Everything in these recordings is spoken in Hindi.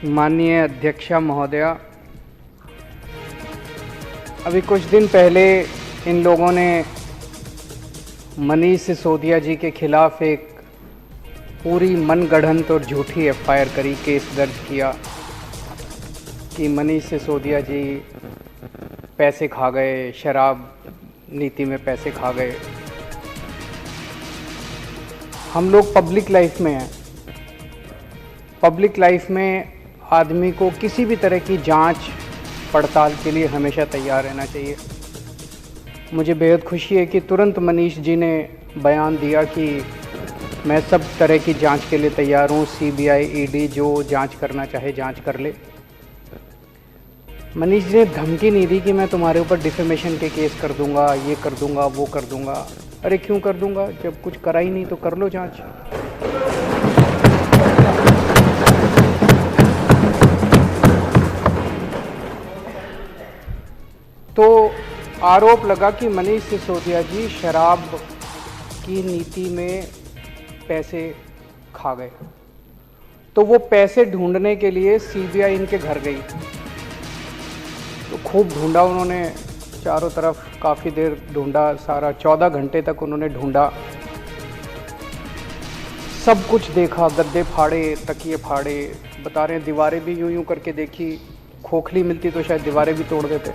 माननीय अध्यक्षा महोदया, अभी कुछ दिन पहले इन लोगों ने मनीष सिसोदिया जी के खिलाफ एक पूरी मनगढ़ंत और झूठी एफआईआर करी, केस दर्ज किया कि मनीष सिसोदिया जी पैसे खा गए, शराब नीति में पैसे खा गए। हम लोग पब्लिक लाइफ में हैं। पब्लिक लाइफ में आदमी को किसी भी तरह की जांच पड़ताल के लिए हमेशा तैयार रहना चाहिए। मुझे बेहद खुशी है कि तुरंत मनीष जी ने बयान दिया कि मैं सब तरह की जांच के लिए तैयार हूँ, सीबीआई, ईडी जो जांच करना चाहे जांच कर ले। मनीष जी ने धमकी नहीं दी कि मैं तुम्हारे ऊपर डिफेमेशन के केस कर दूंगा, ये कर दूंगा, वो कर दूंगा। अरे क्यों कर दूंगा, जब कुछ करा ही नहीं तो कर लो जांच। तो आरोप लगा कि मनीष सिसोदिया जी शराब की नीति में पैसे खा गए, तो वो पैसे ढूंढने के लिए सीबीआई इनके घर गई। तो खूब ढूंढा उन्होंने, चारों तरफ काफ़ी देर ढूंढा, सारा 14 घंटे तक उन्होंने ढूंढा, सब कुछ देखा, गद्दे फाड़े, तकिए फाड़े, बता रहे हैं दीवारें भी यूं यूं करके देखी, खोखली मिलती तो शायद दीवारें भी तोड़ देते,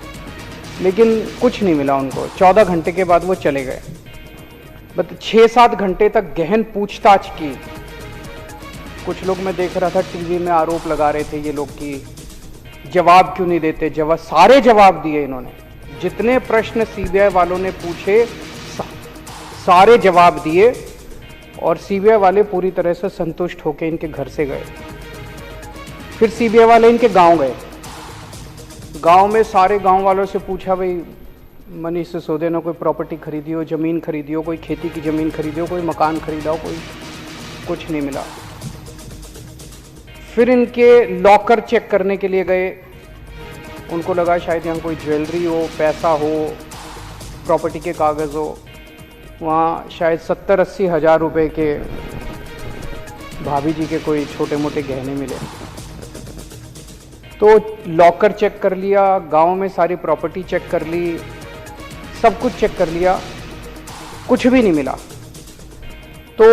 लेकिन कुछ नहीं मिला उनको। 14 घंटे के बाद वो चले गए। बट 6-7 घंटे तक गहन पूछताछ की। कुछ लोग मैं देख रहा था टीवी में आरोप लगा रहे थे ये लोग कि जवाब क्यों नहीं देते। जवाब, सारे जवाब दिए इन्होंने, जितने प्रश्न सीबीआई वालों ने पूछे सारे जवाब दिए, और सीबीआई वाले पूरी तरह से संतुष्ट होकर इनके घर से गए। फिर सीबीआई वाले इनके गांव गए। गांव में सारे गांव वालों से पूछा, भाई मनीष सिसोदिया ने कोई प्रॉपर्टी खरीदी हो, ज़मीन खरीदी हो, कोई खेती की ज़मीन खरीदी हो, कोई मकान खरीदा हो, कोई कुछ नहीं मिला। फिर इनके लॉकर चेक करने के लिए गए। उनको लगा शायद यहाँ कोई ज्वेलरी हो, पैसा हो, प्रॉपर्टी के कागज़ हो। वहाँ शायद 70-80 हज़ार रुपये के भाभी जी के कोई छोटे मोटे गहने मिले। तो लॉकर चेक कर लिया, गांव में सारी प्रॉपर्टी चेक कर ली, सब कुछ चेक कर लिया, कुछ भी नहीं मिला। तो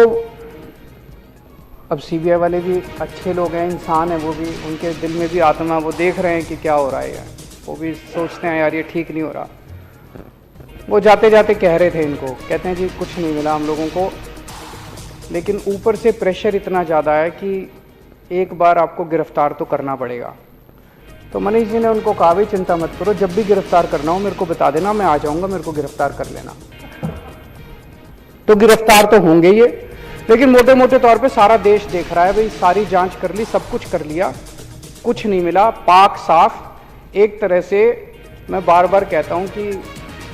अब सीबीआई वाले भी अच्छे लोग हैं, इंसान है वो भी, उनके दिल में भी आत्मा, वो देख रहे हैं कि क्या हो रहा है, वो भी सोचते हैं यार ये ठीक नहीं हो रहा। वो जाते जाते कह रहे थे इनको, कहते हैं जी कुछ नहीं मिला हम लोगों को, लेकिन ऊपर से प्रेशर इतना ज़्यादा है कि एक बार आपको गिरफ्तार तो करना पड़ेगा। तो मनीष जी ने उनको कहा, भाई चिंता मत करो, जब भी गिरफ्तार करना हो मेरे को बता देना, मैं आ जाऊंगा, मेरे को गिरफ्तार कर लेना। तो गिरफ्तार तो होंगे ये, लेकिन मोटे मोटे तौर पे सारा देश देख रहा है, भाई सारी जांच कर ली, सब कुछ कर लिया, कुछ नहीं मिला, पाक साफ। एक तरह से मैं बार बार कहता हूं कि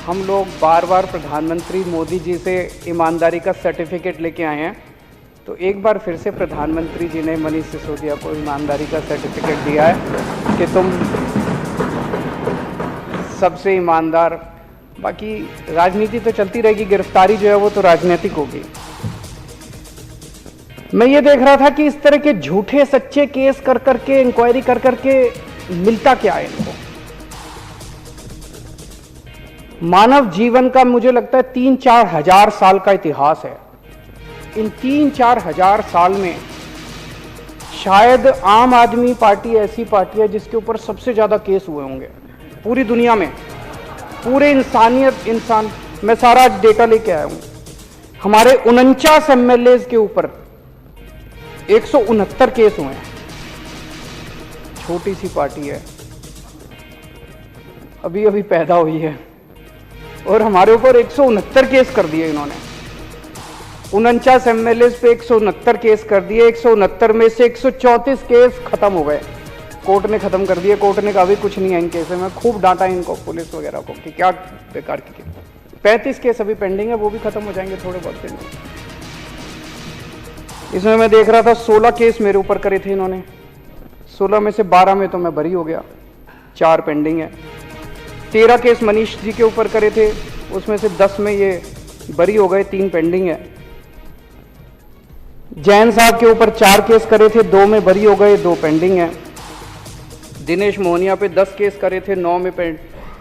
हम लोग बार बार प्रधानमंत्री मोदी जी से ईमानदारी का सर्टिफिकेट लेके आए हैं, तो एक बार फिर से प्रधानमंत्री जी ने मनीष सिसोदिया को ईमानदारी का सर्टिफिकेट दिया है कि तुम सबसे ईमानदार। बाकी राजनीति तो चलती रहेगी, गिरफ्तारी जो है वो तो राजनीतिक होगी। मैं ये देख रहा था कि इस तरह के झूठे सच्चे केस कर करके, इंक्वायरी कर करके मिलता क्या है इनको। मानव जीवन का मुझे लगता है 3-4 हजार साल का इतिहास है। इन 3-4 हजार साल में शायद आम आदमी पार्टी ऐसी पार्टी है जिसके ऊपर सबसे ज्यादा केस हुए होंगे पूरी दुनिया में, पूरे इंसान। मैं सारा डेटा लेके आया हूं। हमारे 49 एमएलए के ऊपर 169 केस हुए हैं। छोटी सी पार्टी है, अभी अभी पैदा हुई है, और हमारे ऊपर 169 केस कर दिए इन्होंने। 49 एमएलए पे 169 केस कर दिए। 169 में से 134 केस खत्म हो गए, कोर्ट ने खत्म कर दिए। कोर्ट ने कहा भी कुछ नहीं है इन केस में। खूब डांटा इनको, पुलिस वगैरह को, कि क्या बेकार की। 35 केस अभी पेंडिंग है, वो भी खत्म हो जाएंगे थोड़े बहुत दिन में। इसमें मैं देख रहा था 16 केस मेरे ऊपर करे थे इन्होंने। 16 में से 12 में तो मैं बरी हो गया, 4 पेंडिंग है। 13 केस मनीष जी के ऊपर करे थे, उसमें से 10 में ये बरी हो गए, 3 पेंडिंग है। जैन साहब के ऊपर 4 केस करे थे, 2 में बरी हो गए, 2 पेंडिंग है। दिनेश मोहनिया पे 10 केस करे थे, 9 में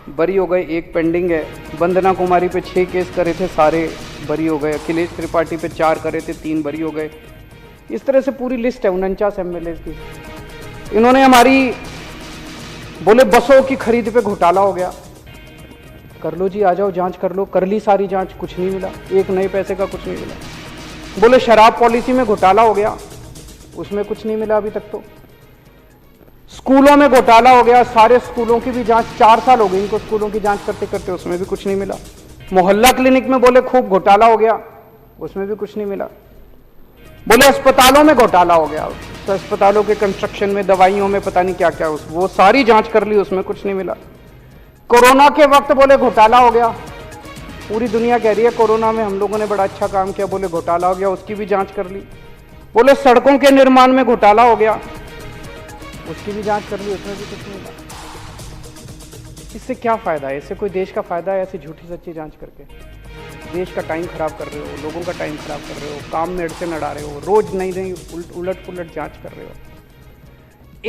बरी हो गए, 1 पेंडिंग है। वंदना कुमारी पे 6 केस करे थे, सारे बरी हो गए। अखिलेश त्रिपाठी पे 4 करे थे, 3 बरी हो गए। इस तरह से पूरी लिस्ट है 49 MLA की। इन्होंने हमारी बोले बसों की खरीद पे घोटाला हो गया, कर लो जी, आ जाओ जांच कर लो। कर ली सारी जांच, कुछ नहीं मिला, एक नए पैसे का कुछ नहीं मिला। बोले शराब पॉलिसी में घोटाला हो गया, उसमें कुछ नहीं मिला अभी तक। तो स्कूलों में घोटाला हो गया, सारे स्कूलों की भी जांच, 4 साल हो गए इनको स्कूलों की जांच करते करते, उसमें भी कुछ नहीं मिला। मोहल्ला क्लिनिक में बोले खूब घोटाला हो गया, उसमें भी कुछ नहीं मिला। बोले अस्पतालों में घोटाला हो गया, तो अस्पतालों के कंस्ट्रक्शन में, दवाइयों में, पता नहीं क्या क्या, वो सारी जांच कर ली, उसमें कुछ नहीं मिला। कोरोना के वक्त बोले घोटाला हो गया, पूरी दुनिया कह रही है कोरोना में हम लोगों ने बड़ा अच्छा काम किया, बोले घोटाला हो गया, उसकी भी जांच कर ली। बोले सड़कों के निर्माण में घोटाला हो गया, उसकी भी जांच कर ली, उसमें भी कुछ नहीं मिला। इससे क्या फायदा है? इससे कोई देश का फायदा है ऐसी झूठी सच्ची जांच करके? देश का टाइम खराब कर रहे हो, लोगों का टाइम खराब कर रहे हो, काम में अड़चन अड़ा रहे हो, रोज नई नई उलट पुलट जांच कर रहे हो।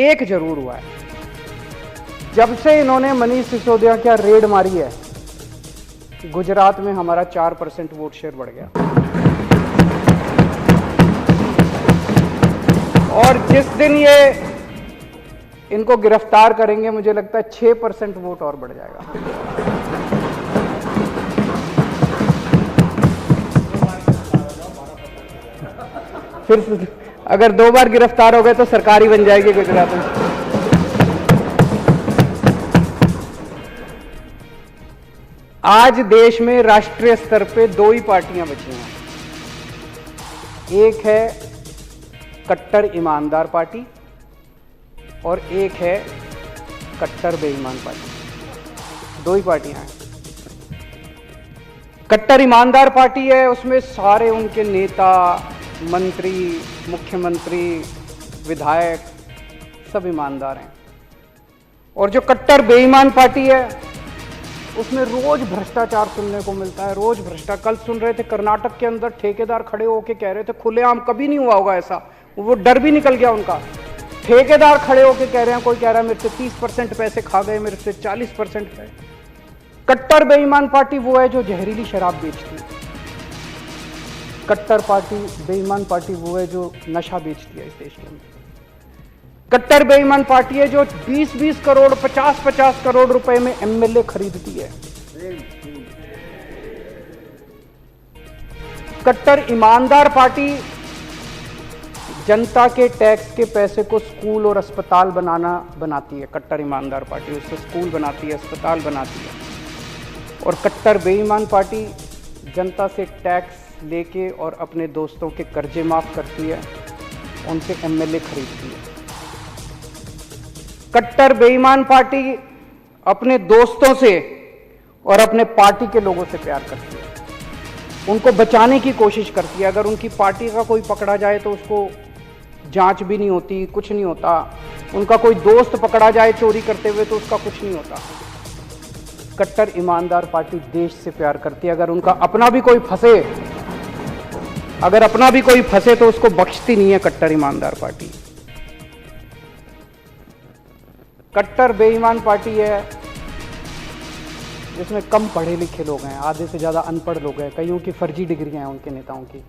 एक जरूर हुआ है, जब से इन्होंने मनीष सिसोदिया क्या रेड मारी है, गुजरात में हमारा 4% वोट शेयर बढ़ गया। और जिस दिन ये इनको गिरफ्तार करेंगे, मुझे लगता है 6% वोट और बढ़ जाएगा। फिर अगर 2 बार गिरफ्तार हो गए तो सरकार ही बन जाएगी गुजरात में। आज देश में राष्ट्रीय स्तर पे 2 ही पार्टियां बची हैं, एक है कट्टर ईमानदार पार्टी और एक है कट्टर बेईमान पार्टी। 2 ही पार्टियां हैं। कट्टर ईमानदार पार्टी है, उसमें सारे उनके नेता, मंत्री, मुख्यमंत्री, विधायक सब ईमानदार हैं। और जो कट्टर बेईमान पार्टी है, उसमें रोज भ्रष्टाचार सुनने को मिलता है, रोज भ्रष्टाचार। कल सुन रहे थे कर्नाटक के अंदर ठेकेदार खड़े होकर कह रहे थे, खुलेआम कभी नहीं हुआ होगा ऐसा, वो डर भी निकल गया उनका। ठेकेदार खड़े होकर कह रहे हैं, कोई कह रहा है मेरे से 30% पैसे खा गए, मेरे से 40% गए। कट्टर बेईमान पार्टी वो है जो जहरीली शराब बेचती है। कट्टर पार्टी बेईमान पार्टी वो है जो नशा बेचती है इस देश के अंदर। कट्टर बेईमान पार्टी है जो 20-20 करोड़, 50-50 करोड़ रुपए में MLA खरीदती है। कट्टर ईमानदार पार्टी जनता के टैक्स के पैसे को स्कूल और अस्पताल बनाती है। कट्टर ईमानदार पार्टी उससे स्कूल बनाती है, अस्पताल बनाती है। और कट्टर बेईमान पार्टी जनता से टैक्स लेके और अपने दोस्तों के कर्जे माफ करती है, उनसे MLA खरीदती है। कट्टर बेईमान पार्टी अपने दोस्तों से और अपने पार्टी के लोगों से प्यार करती है, उनको बचाने की कोशिश करती है। अगर उनकी पार्टी का कोई पकड़ा जाए तो उसको जांच भी नहीं होती, कुछ नहीं होता। उनका कोई दोस्त पकड़ा जाए चोरी करते हुए तो उसका कुछ नहीं होता। कट्टर ईमानदार पार्टी देश से प्यार करती है। अगर उनका अपना भी कोई फंसे तो उसको बख्शती नहीं है कट्टर ईमानदार पार्टी। कट्टर बेईमान पार्टी है जिसमें कम पढ़े लिखे लोग हैं, आधे से ज्यादा अनपढ़ लोग हैं, कईयों की फर्जी डिग्रियां हैं उनके नेताओं की।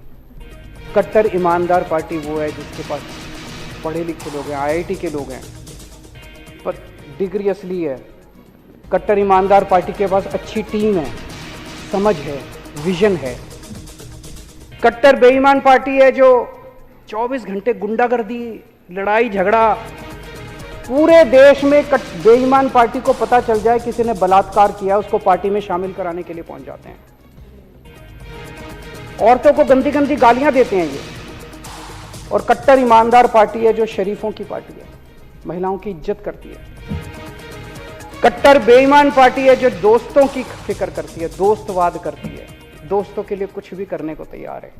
कट्टर ईमानदार पार्टी वो है जिसके पास पढ़े लिखे लोग हैं, IIT के लोग हैं, पर डिग्री असली है। कट्टर ईमानदार पार्टी के पास अच्छी टीम है, समझ है, विजन है। कट्टर बेईमान पार्टी है जो 24 घंटे गुंडागर्दी, लड़ाई झगड़ा, पूरे देश में बेईमान पार्टी को पता चल जाए किसी ने बलात्कार किया, उसको पार्टी में शामिल कराने के लिए पहुंच जाते हैं। औरतों को गंदी गंदी गालियां देते हैं ये। और कट्टर ईमानदार पार्टी है जो शरीफों की पार्टी है, महिलाओं की इज्जत करती है। कट्टर बेईमान पार्टी है जो दोस्तों की फिक्र करती है, दोस्तवाद करती है, दोस्तों के लिए कुछ भी करने को तैयार है।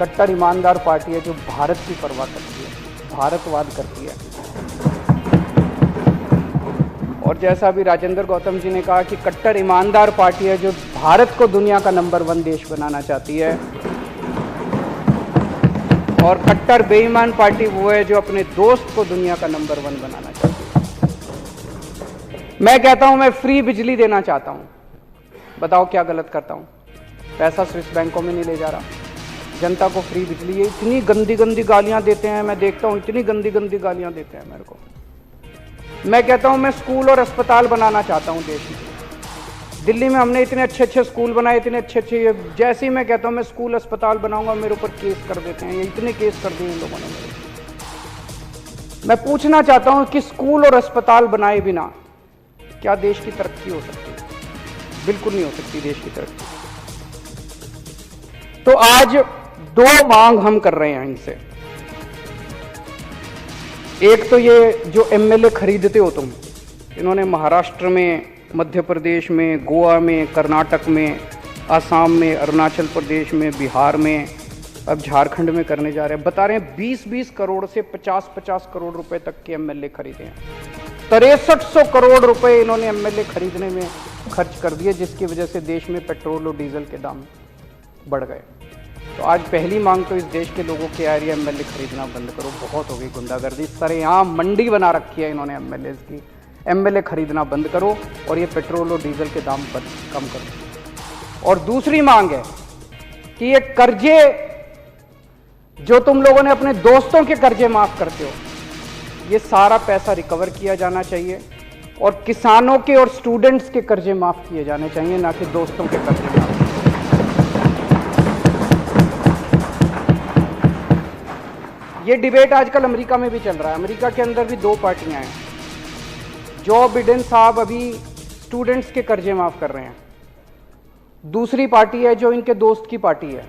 कट्टर ईमानदार पार्टी है जो भारत की परवाह करती है, भारतवाद करती है। और जैसा अभी राजेंद्र गौतम जी ने कहा कि कट्टर ईमानदार पार्टी है जो भारत को दुनिया का नंबर 1 देश बनाना चाहती है। और कट्टर बेईमान पार्टी वो है जो अपने दोस्त को दुनिया का नंबर 1 बनाना चाहती है। मैं कहता हूं मैं फ्री बिजली देना चाहता हूं, बताओ क्या गलत करता हूं? पैसा स्विस बैंकों में नहीं ले जा रहा, जनता को फ्री बिजली। ये इतनी गंदी गंदी गालियां देते हैं, मैं देखता हूं इतनी गंदी गंदी गालियां देते हैं मेरे को। मैं कहता हूं मैं स्कूल और अस्पताल बनाना चाहता हूं देश में। दिल्ली में हमने इतने अच्छे अच्छे स्कूल बनाए, इतने अच्छे अच्छे, जैसे ही मैं कहता हूं मैं स्कूल अस्पताल बनाऊंगा मेरे ऊपर केस कर देते हैं। ये इतने केस कर दिए इन लोगों ने मेरे। मैं पूछना चाहता हूं कि स्कूल और अस्पताल बनाए बिना क्या देश की तरक्की हो सकती है? बिल्कुल नहीं हो सकती देश की तरक्की। तो आज दो मांग हम कर रहे हैं इनसे। एक तो ये जो एमएलए खरीदते हो तुम, इन्होंने महाराष्ट्र में, मध्य प्रदेश में, गोवा में, कर्नाटक में, आसाम में, अरुणाचल प्रदेश में, बिहार में, अब झारखंड में करने जा रहे हैं। बता रहे हैं 20-20 करोड़ से 50-50 करोड़ रुपए तक के एमएलए खरीदे हैं। 6300 करोड़ रुपए इन्होंने एमएलए खरीदने में खर्च कर दिए, जिसकी वजह से देश में पेट्रोल और डीजल के दाम बढ़ गए। तो आज पहली मांग तो इस देश के लोगों के आ रही है, एमएलए खरीदना बंद करो। बहुत हो गई गुंडागर्दी, सरेआम मंडी बना रखी है इन्होंने एमएलए की। एमएलए खरीदना बंद करो और ये पेट्रोल और डीजल के दाम कम करो। और दूसरी मांग है कि ये कर्जे जो तुम लोगों ने अपने दोस्तों के कर्जे माफ करते हो, ये सारा पैसा रिकवर किया जाना चाहिए और किसानों के और स्टूडेंट्स के कर्जे माफ किए जाने चाहिए, ना कि दोस्तों के कर्जे माफ। ये डिबेट आजकल अमेरिका में भी चल रहा है। अमेरिका के अंदर भी दो पार्टियां हैं। जो बिडेन साहब अभी स्टूडेंट्स के कर्जे माफ कर रहे हैं, दूसरी पार्टी है जो इनके दोस्त की पार्टी है,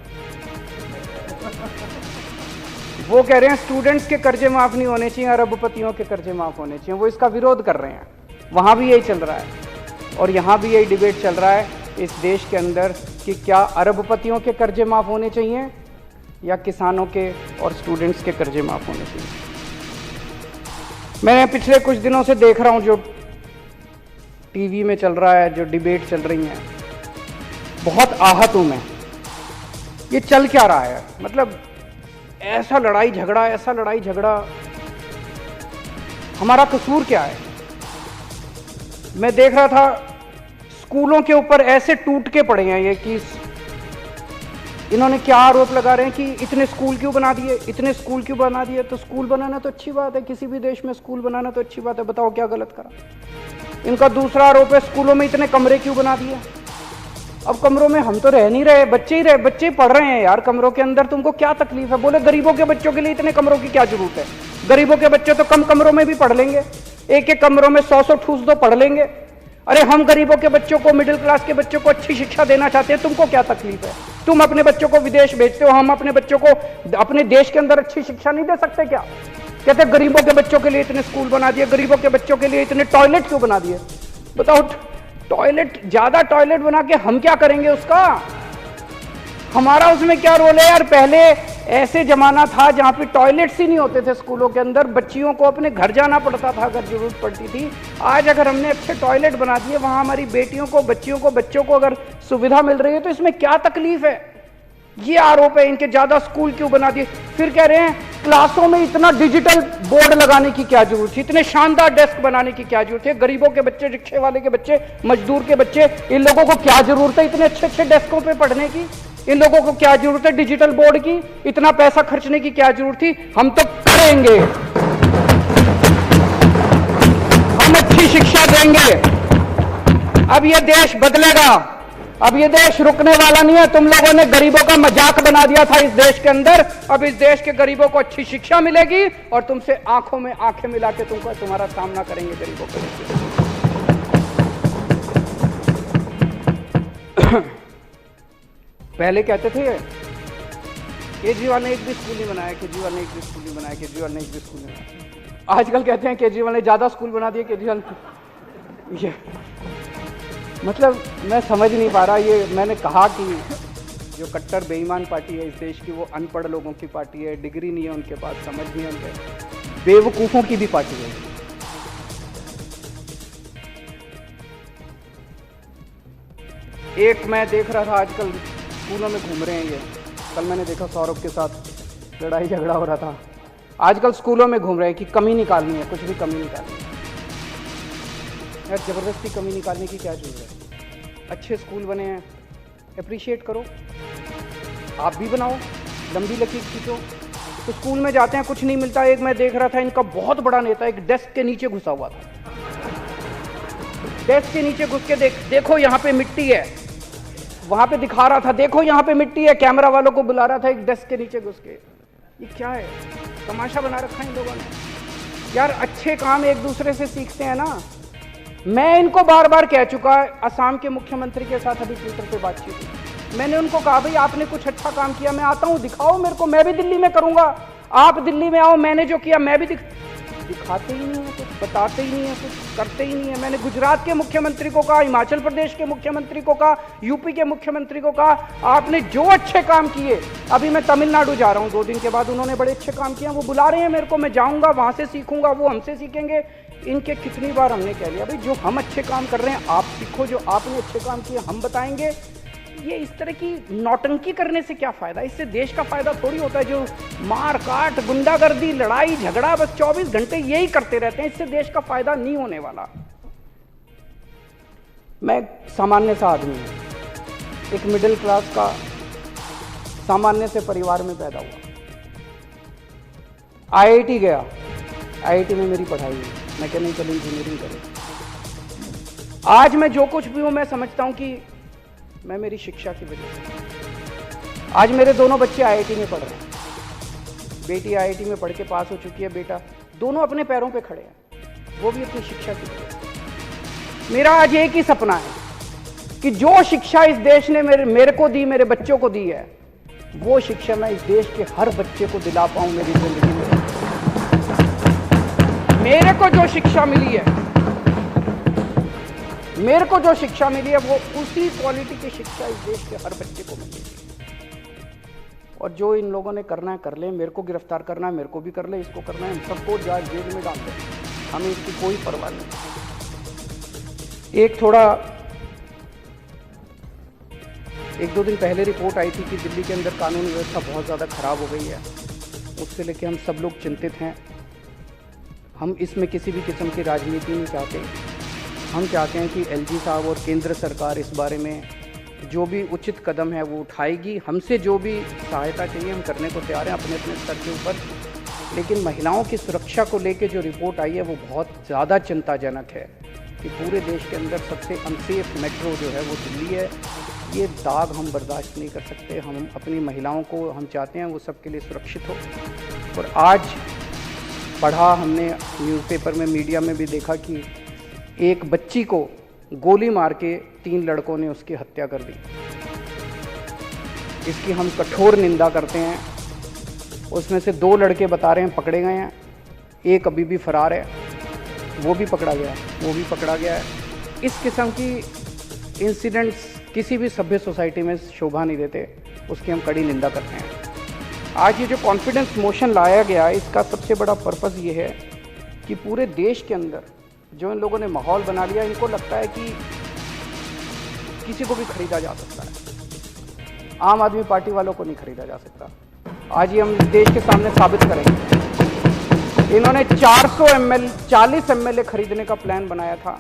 वो कह रहे हैं स्टूडेंट्स के कर्जे माफ नहीं होने चाहिए, अरबपतियों के कर्जे माफ होने चाहिए। वो इसका विरोध कर रहे हैं। वहां भी यही चल रहा है और यहां भी यही डिबेट चल रहा है इस देश के अंदर कि क्या अरबपतियों के कर्जे माफ होने चाहिए या किसानों के और स्टूडेंट्स के कर्जे माफ होने चाहिए। मैं पिछले कुछ दिनों से देख रहा हूं जो टीवी में चल रहा है, जो डिबेट चल रही है, बहुत आहत हूं मैं। ये चल क्या रहा है? मतलब ऐसा लड़ाई झगड़ा, हमारा कसूर क्या है? मैं देख रहा था स्कूलों के ऊपर ऐसे टूट के पड़े हैं ये कि इन्होंने क्या आरोप लगा रहे हैं कि इतने स्कूल क्यों बना दिए। तो स्कूल बनाना तो अच्छी बात है, किसी भी देश में स्कूल बनाना तो अच्छी बात है, बताओ क्या गलत करा। इनका दूसरा आरोप है स्कूलों में इतने कमरे क्यों बना दिए। अब कमरों में हम तो रह नहीं रहे, बच्चे पढ़ रहे हैं यार कमरों के अंदर, तुमको क्या तकलीफ है? बोले गरीबों के बच्चों के लिए इतने कमरों की क्या जरूरत है? गरीबों के बच्चे तो कम कमरों में भी पढ़ लेंगे, एक एक कमरों में 100-100 ठूस दो, पढ़ लेंगे। अरे हम गरीबों के बच्चों को, मिडिल क्लास के बच्चों को अच्छी शिक्षा देना चाहते हैं, तुमको क्या तकलीफ है? तुम अपने बच्चों को विदेश भेजते हो, हम अपने बच्चों को अपने देश के अंदर अच्छी शिक्षा नहीं दे सकते क्या? कहते गरीबों के बच्चों के लिए इतने स्कूल बना दिए, गरीबों के बच्चों के लिए इतने टॉयलेट क्यों बना दिए? बताओ, टॉयलेट, ज्यादा टॉयलेट बना के हम क्या करेंगे उसका? हमारा उसमें क्या रोल है यार? पहले ऐसे जमाना था जहां पे टॉयलेट्स ही नहीं होते थे स्कूलों के अंदर, बच्चियों को अपने घर जाना पड़ता था अगर जरूरत पड़ती थी। आज अगर हमने अच्छे टॉयलेट बना दिए, वहां हमारी बेटियों को, बच्चियों को, बच्चों को अगर सुविधा मिल रही है, तो इसमें क्या तकलीफ है? ये आरोप है इनके, ज्यादा स्कूल क्यों बना दिए। फिर कह रहे हैं क्लासों में इतना डिजिटल बोर्ड लगाने की क्या जरूरत थी, इतने शानदार डेस्क बनाने की क्या जरूरत है? गरीबों के बच्चे, रिक्शे वाले के बच्चे, मजदूर के बच्चे, इन लोगों को क्या जरूरत है इतने अच्छे अच्छे डेस्कों पे पढ़ने की? इन लोगों को क्या जरूरत है डिजिटल बोर्ड की? इतना पैसा खर्चने की क्या जरूरत थी? हम तो करेंगे, हम अच्छी शिक्षा देंगे। अब ये देश बदलेगा, अब ये देश रुकने वाला नहीं है। तुम लोगों ने गरीबों का मजाक बना दिया था इस देश के अंदर, अब इस देश के गरीबों को अच्छी शिक्षा मिलेगी और तुमसे आंखों में आंखें मिला के तुम्हारा सामना करेंगे गरीबों के बच्चे। पहले कहते थे केजरीवाल ने एक भी स्कूल नहीं बनाया, केजरीवाल ने एक भी स्कूल नहीं बनाया, केजरीवाल ने एक भी स्कूल नहीं बनाया। आजकल कहते हैं केजरीवाल ने ज्यादा स्कूल बना दिए, केजरीवाल। ये मतलब मैं समझ नहीं पा रहा। ये मैंने कहा कि जो कट्टर बेईमान पार्टी है इस देश की, वो अनपढ़ लोगों की पार्टी है, डिग्री नहीं है उनके पास, समझ नहीं है उनके, बेवकूफों की भी पार्टी है। एक मैं देख रहा था आजकल स्कूलों में घूम रहे हैं ये, कल मैंने देखा सौरभ के साथ लड़ाई झगड़ा हो रहा था। आजकल स्कूलों में घूम रहे हैं कि कमी निकालनी है, कुछ भी कमी निकालनी है। यार ज़बरदस्ती कमी निकालने की क्या जरूरत है? अच्छे स्कूल बने हैं, अप्रिशिएट करो, आप भी बनाओ, लंबी लकीर खींचो। तो स्कूल में जाते हैं, कुछ नहीं मिलता। एक मैं देख रहा था, इनका बहुत बड़ा नेता एक डेस्क के नीचे घुसा हुआ था। डेस्क के नीचे घुस के देखो यहाँ पे मिट्टी है, वहां पे दिखा रहा था, देखो यहाँ पे मिट्टी है, कैमरा वालों को बुला रहा था एक डेस्क के नीचे घुस के। ये क्या है? तमाशा बना रखा है इन लोगों ने। यार अच्छे काम एक दूसरे से सीखते हैं ना। मैं इनको बार बार कह चुका, असम के मुख्यमंत्री के साथ अभी ट्विटर पे बातचीत हुई, मैंने उनको कहा भाई आपने कुछ अच्छा काम किया, मैं आता हूं, दिखाओ मेरे को, मैं भी दिल्ली में करूंगा। आप दिल्ली में आओ, मैंने जो किया मैं भी दिखाते ही नहीं है, कुछ बताते ही नहीं है, कुछ करते ही नहीं है। मैंने गुजरात के मुख्यमंत्री को कहा, हिमाचल प्रदेश के मुख्यमंत्री को कहा, यूपी के मुख्यमंत्री को कहा, आपने जो अच्छे काम किए, अभी मैं तमिलनाडु जा रहा हूं 2 दिन के बाद, उन्होंने बड़े अच्छे काम किए, वो बुला रहे हैं मेरे को, मैं जाऊंगा, वहां से सीखूंगा, वो हमसे सीखेंगे। इनके कितनी बार हमने कह लिया भाई जो हम अच्छे काम कर रहे हैं आप सीखो, जो आपने अच्छे काम किए हम बताएंगे। ये इस तरह की नौटंकी करने से क्या फायदा? इससे देश का फायदा थोड़ी होता है। जो मार काट, गुंडागर्दी, लड़ाई झगड़ा, बस 24 घंटे यही करते रहते हैं, इससे देश का फायदा नहीं होने वाला। मैं सामान्य सा आदमी हूं, एक मिडिल क्लास का सामान्य से परिवार में पैदा हुआ, IIT गया, IIT में मेरी पढ़ाई हुई, मैकेनिकल इंजीनियरिंग करी। आज मैं जो कुछ भी हूं, मैं समझता हूं कि मैं मेरी शिक्षा की वजह से। आज मेरे दोनों बच्चे IIT में पढ़ रहे हैं, बेटी IIT में पढ़ के पास हो चुकी है, बेटा, दोनों अपने पैरों पे खड़े हैं, वो भी अपनी शिक्षा की वजह से। मेरा आज एक ही सपना है कि जो शिक्षा इस देश ने मेरे को दी, मेरे बच्चों को दी है, वो शिक्षा मैं इस देश के हर बच्चे को दिला पाऊं मेरी जिंदगी में। मेरे को जो शिक्षा मिली है, मेरे को जो शिक्षा मिली है, वो उसी क्वालिटी की शिक्षा इस देश के हर बच्चे को मिलेगी। और जो इन लोगों ने करना है कर ले, मेरे को गिरफ्तार करना है मेरे को भी कर ले, इसको करना है, हम सबको जेल में डाल दें, हमें इसकी कोई परवाह नहीं। एक दो दिन पहले रिपोर्ट आई थी कि दिल्ली के अंदर कानून व्यवस्था बहुत ज़्यादा खराब हो गई है, उससे लेके हम सब लोग चिंतित हैं। हम इसमें किसी भी किस्म की राजनीति नहीं चाहते। हम चाहते हैं कि LG साहब और केंद्र सरकार इस बारे में जो भी उचित कदम है वो उठाएगी। हमसे जो भी सहायता चाहिए हम करने को तैयार हैं अपने अपने स्तर के ऊपर। लेकिन महिलाओं की सुरक्षा को लेके जो रिपोर्ट आई है वो बहुत ज़्यादा चिंताजनक है कि पूरे देश के अंदर सबसे अनसेफ मेट्रो जो है वो दिल्ली है। ये दाग हम बर्दाश्त नहीं कर सकते। हम अपनी महिलाओं को हम चाहते हैं वो सबके लिए सुरक्षित हो। और आज पढ़ा हमने न्यूज़पेपर में, मीडिया में भी देखा कि एक बच्ची को गोली मार के 3 लड़कों ने उसकी हत्या कर दी। इसकी हम कठोर निंदा करते हैं। उसमें से 2 लड़के बता रहे हैं पकड़े गए हैं, एक अभी भी फरार है, वो भी पकड़ा गया है। इस किस्म की इंसिडेंट्स किसी भी सभ्य सोसाइटी में शोभा नहीं देते, उसकी हम कड़ी निंदा करते हैं। आज ये जो कॉन्फिडेंस मोशन लाया गया, इसका सबसे बड़ा पर्पज़ ये है कि पूरे देश के अंदर जो इन लोगों ने माहौल बना लिया, इनको लगता है कि किसी को भी खरीदा जा सकता है, आम आदमी पार्टी वालों को नहीं खरीदा जा सकता। आज ये हम देश के सामने साबित करेंगे। इन्होंने 40 MLA खरीदने का प्लान बनाया था।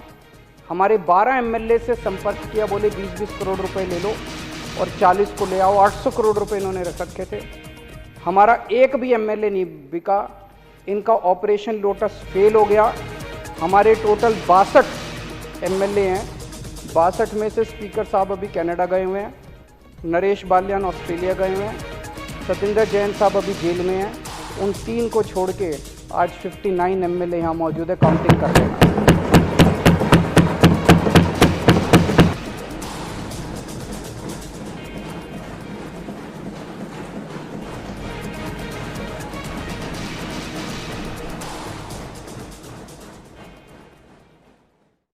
हमारे 12 MLA से संपर्क किया, बोले 20-20 करोड़ रुपए ले लो और 40 को ले आओ। 800 करोड़ रुपए इन्होंने रख रखे थे। हमारा एक भी MLA नहीं बिका। इनका ऑपरेशन लोटस फेल हो गया। हमारे टोटल 62 MLA हैं। 62 में से स्पीकर साहब अभी कनाडा गए हुए हैं, नरेश बाल्यान ऑस्ट्रेलिया गए हुए हैं, सतिंदर जैन साहब अभी जेल में हैं। उन 3 को छोड़ के आज 59 MLA यहाँ मौजूद है, काउंटिंग कर रहे हैं।